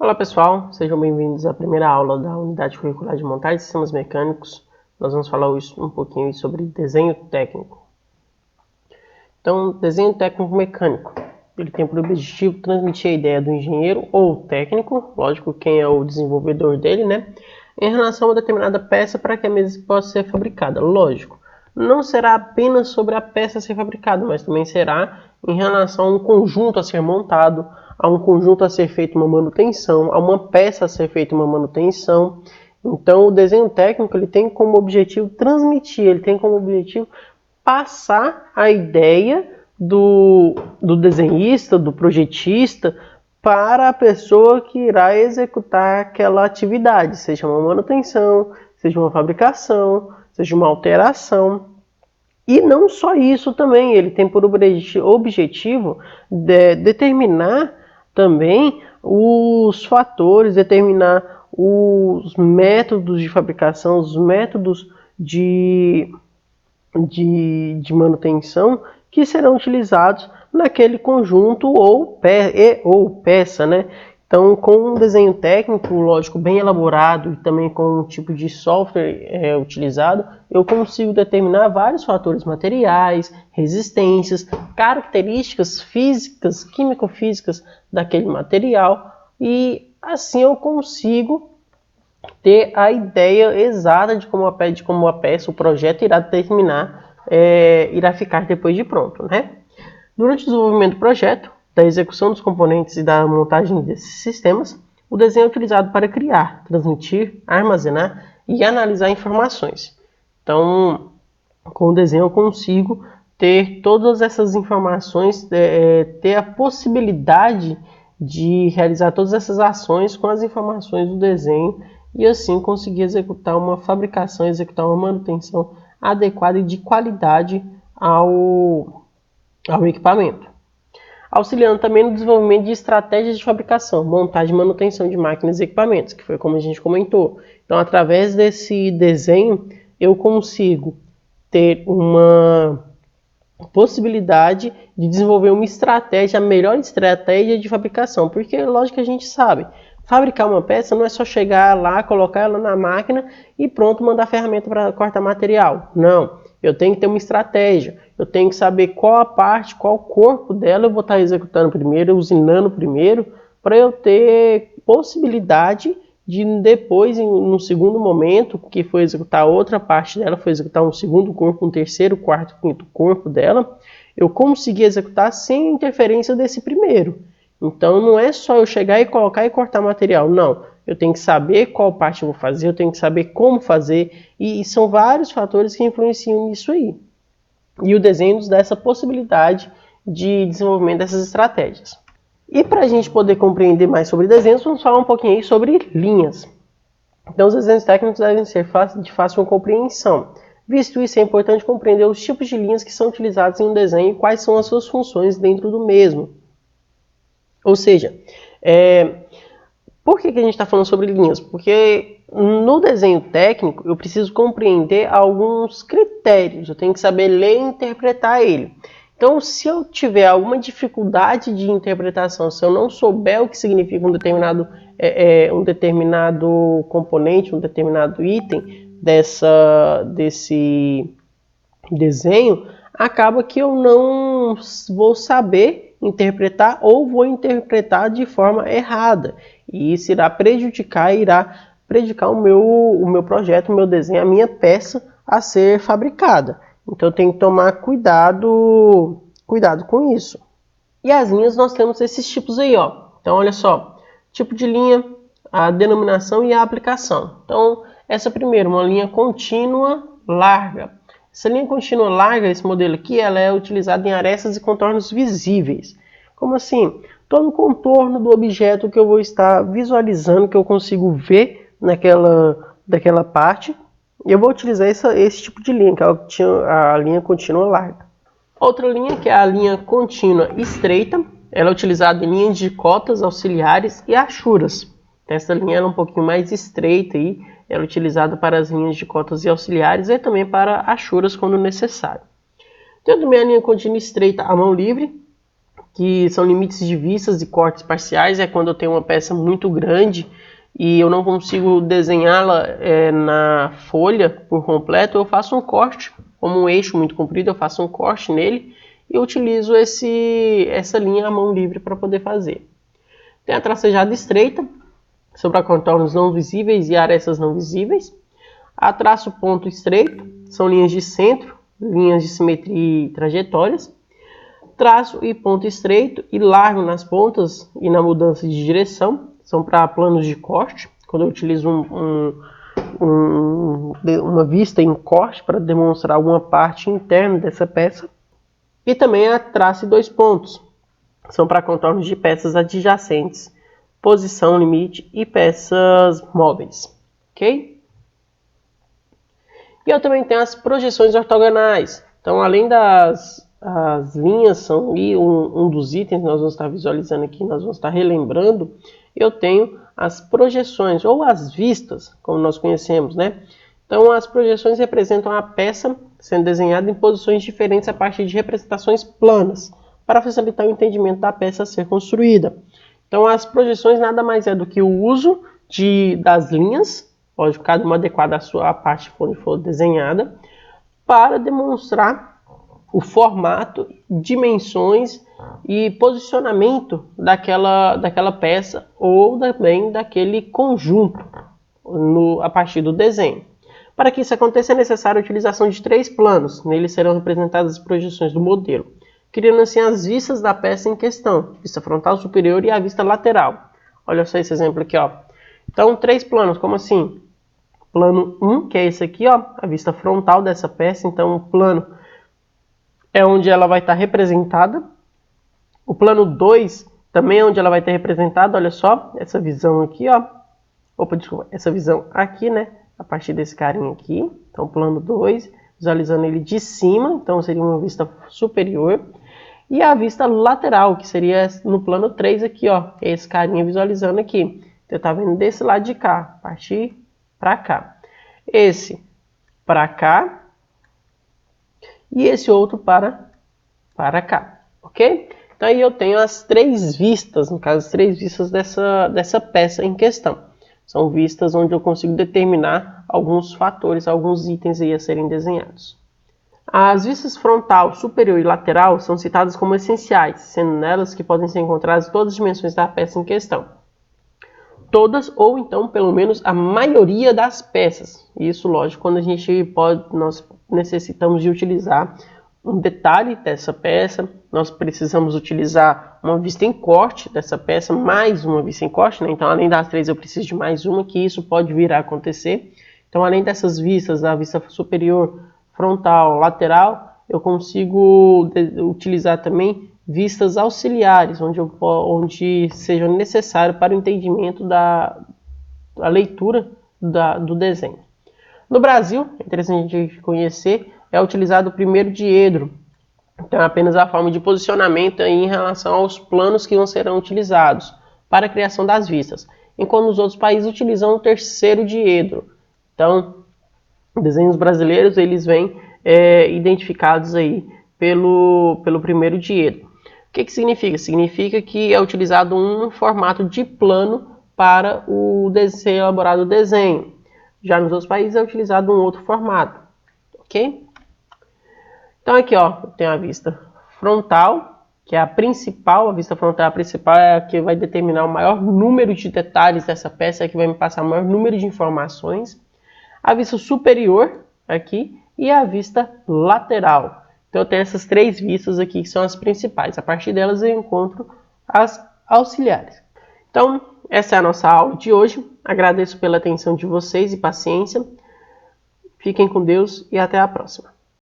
Olá pessoal, sejam bem-vindos à primeira aula da unidade curricular de montagem de sistemas mecânicos. Nós vamos falar hoje um pouquinho sobre desenho técnico. Então, desenho técnico mecânico, ele tem por objetivo transmitir a ideia do engenheiro ou técnico, lógico, quem é o desenvolvedor dele, né, em relação a uma determinada peça para que a mesma possa ser fabricada. Lógico, não será apenas sobre a peça a ser fabricada, mas também será em relação a um conjunto a ser montado, a um conjunto a ser feito uma manutenção, a uma peça a ser feita uma manutenção. Então, o desenho técnico ele tem como objetivo transmitir, ele tem como objetivo passar a ideia do desenhista, do projetista, para a pessoa que irá executar aquela atividade, seja uma manutenção, seja uma fabricação, seja uma alteração. E não só isso também, ele tem por objetivo determinar também os fatores, determinar os métodos de fabricação, os métodos de manutenção que serão utilizados naquele conjunto ou peça, né? Então, com um desenho técnico, lógico, bem elaborado e também com um tipo de software utilizado, eu consigo determinar vários fatores materiais, resistências, características físicas, químico-físicas daquele material e assim eu consigo ter a ideia exata de como a peça, o projeto irá terminar, irá ficar depois de pronto, né? Durante o desenvolvimento do projeto, da execução dos componentes e da montagem desses sistemas, o desenho é utilizado para criar, transmitir, armazenar e analisar informações. Então, com o desenho eu consigo ter todas essas informações, ter a possibilidade de realizar todas essas ações com as informações do desenho e assim conseguir executar uma fabricação, executar uma manutenção adequada e de qualidade ao equipamento. Auxiliando também no desenvolvimento de estratégias de fabricação, montagem e manutenção de máquinas e equipamentos, que foi como a gente comentou. Então, através desse desenho, eu consigo ter uma possibilidade de desenvolver uma estratégia, a melhor estratégia de fabricação, porque lógico que a gente sabe, fabricar uma peça não é só chegar lá, colocar ela na máquina e pronto, mandar a ferramenta para cortar material. Não, eu tenho que ter uma estratégia, eu tenho que saber qual a parte, qual o corpo dela eu vou estar executando primeiro, usinando primeiro, para eu ter possibilidade de depois, no segundo momento, que for executar outra parte dela, for executar um segundo corpo, um terceiro, quarto, quinto corpo dela, eu conseguir executar sem interferência desse primeiro. Então não é só eu chegar e colocar e cortar material, não. Eu tenho que saber qual parte eu vou fazer, eu tenho que saber como fazer, e são vários fatores que influenciam nisso aí. E o desenho nos dá essa possibilidade de desenvolvimento dessas estratégias. E para a gente poder compreender mais sobre desenhos, vamos falar um pouquinho aí sobre linhas. Então, os desenhos técnicos devem ser de fácil compreensão. Visto isso, é importante compreender os tipos de linhas que são utilizados em um desenho e quais são as suas funções dentro do mesmo. Ou seja, por que a gente está falando sobre linhas? Porque no desenho técnico eu preciso compreender alguns critérios, eu tenho que saber ler e interpretar ele. Então, se eu tiver alguma dificuldade de interpretação, se eu não souber o que significa um determinado componente, um determinado item desse desenho, acaba que eu não vou saber interpretar ou vou interpretar de forma errada. E isso irá prejudicar o meu projeto, o meu desenho, a minha peça a ser fabricada. Então eu tenho que tomar cuidado com isso. E as linhas nós temos esses tipos aí, ó. Então olha só, tipo de linha, a denominação e a aplicação. Então essa primeira, uma linha contínua larga. Essa linha contínua larga, esse modelo aqui, ela é utilizada em arestas e contornos visíveis. Como assim? Todo o contorno do objeto que eu vou estar visualizando, que eu consigo ver daquela parte, eu vou utilizar esse tipo de linha, que é a linha contínua larga. Outra linha, que é a linha contínua estreita, ela é utilizada em linhas de cotas, auxiliares e achuras. Essa linha é um pouquinho mais estreita, aí, ela é utilizada para as linhas de cotas e auxiliares e também para achuras quando necessário. Tem também a linha contínua estreita à mão livre, que são limites de vistas e cortes parciais, é quando eu tenho uma peça muito grande e eu não consigo desenhá-la na folha por completo, eu faço um corte, como um eixo muito comprido, eu faço um corte nele e eu utilizo essa linha à mão livre para poder fazer. Tem a tracejada estreita, sobre contornos não visíveis e arestas não visíveis. A traço ponto estreito, são linhas de centro, linhas de simetria e trajetórias. Traço e ponto estreito e largo nas pontas e na mudança de direção, são para planos de corte, quando eu utilizo uma vista em corte para demonstrar alguma parte interna dessa peça. E também a traço e dois pontos, são para contornos de peças adjacentes, posição, limite e peças móveis, ok? E eu também tenho as projeções ortogonais. Então, além das linhas, são um dos itens que nós vamos estar visualizando aqui, nós vamos estar relembrando, eu tenho as projeções, ou as vistas, como nós conhecemos, né? Então, as projeções representam a peça sendo desenhada em posições diferentes a partir de representações planas, para facilitar o entendimento da peça a ser construída. Então, as projeções nada mais é do que o uso das linhas, lógico, cada uma adequada à sua parte onde for desenhada, para demonstrar o formato, dimensões e posicionamento daquela peça ou também daquele conjunto a partir do desenho. Para que isso aconteça é necessária a utilização de 3 planos. Neles serão representadas as projeções do modelo, criando assim as vistas da peça em questão, vista frontal, superior e a vista lateral. Olha só esse exemplo aqui, ó. Então, 3 planos, como assim? Plano 1, que é esse aqui, ó, a vista frontal dessa peça. Então, o plano é onde ela vai estar representada. O plano 2 também é onde ela vai estar representada, olha só, essa visão aqui, ó. Opa, desculpa, essa visão aqui, né? A partir desse carinha aqui. Então, plano 2, visualizando ele de cima, então seria uma vista superior. E a vista lateral, que seria no plano 3 aqui, ó, esse carinha visualizando aqui. Você tá vendo desse lado de cá, partir para cá. Esse para cá e esse outro para cá, ok? Então aí eu tenho as 3 vistas, no caso as 3 vistas dessa peça em questão. São vistas onde eu consigo determinar alguns fatores, alguns itens aí a serem desenhados. As vistas frontal, superior e lateral são citadas como essenciais, sendo nelas que podem ser encontradas todas as dimensões da peça em questão. Todas ou então pelo menos a maioria das peças. Isso, lógico, quando nós necessitamos de utilizar um detalhe dessa peça, nós precisamos utilizar uma vista em corte dessa peça, mais uma vista em corte, né? Então, além das 3, eu preciso de mais uma, que isso pode vir a acontecer. Então, além dessas vistas, da vista superior, frontal, lateral, eu consigo utilizar também vistas auxiliares, onde seja necessário para o entendimento da leitura do desenho. No Brasil, é interessante a gente conhecer, é utilizado o primeiro diedro. Então, é apenas a forma de posicionamento em relação aos planos que serão utilizados para a criação das vistas, enquanto os outros países utilizam o terceiro diedro. Então, desenhos brasileiros eles vêm identificados aí pelo primeiro diedro. O que significa? Significa que é utilizado um formato de plano para ser elaborado o desenho. Já nos outros países é utilizado um outro formato, ok? Então aqui, ó, eu tenho a vista frontal, que é a principal. A vista frontal a principal é a que vai determinar o maior número de detalhes dessa peça, é a que vai me passar o maior número de informações. A vista superior aqui e a vista lateral. Então eu tenho essas 3 vistas aqui que são as principais. A partir delas eu encontro as auxiliares. Então essa é a nossa aula de hoje. Agradeço pela atenção de vocês e paciência. Fiquem com Deus e até a próxima.